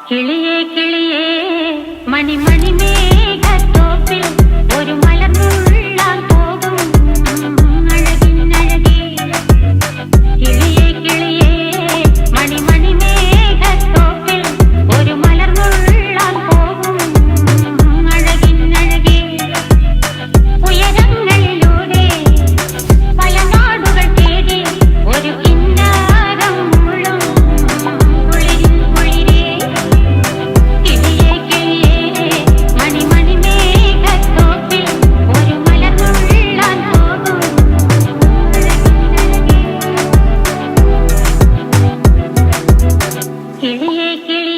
കിളിയേ കിളിയേ മണിമണി മേഘത്തോപ്പിൽ ഒരു മലർന്നുള്ളാൻ പോകും അഴകിനഴകേ. കിളിയേ കിളിയേ മണിമണി മേഘത്തോപ്പിൽ ഒരു മലർന്നുള്ളാൻ പോകും അഴകിനഴകേ. ഉയരങ്ങളിലൂടെ പല നാടുകൾ തേടി ഒരു കിന്നാരം മുള്ളും കുളിരിൻ കുളിരേ. കിളിയേ കിളിയേ മണിമണി മേഘത്തോപ്പിൽ ഒരു മലർന്നുള്ളാൻ പോകും അഴകിനഴകേ. കിളിയേ കിളിയേ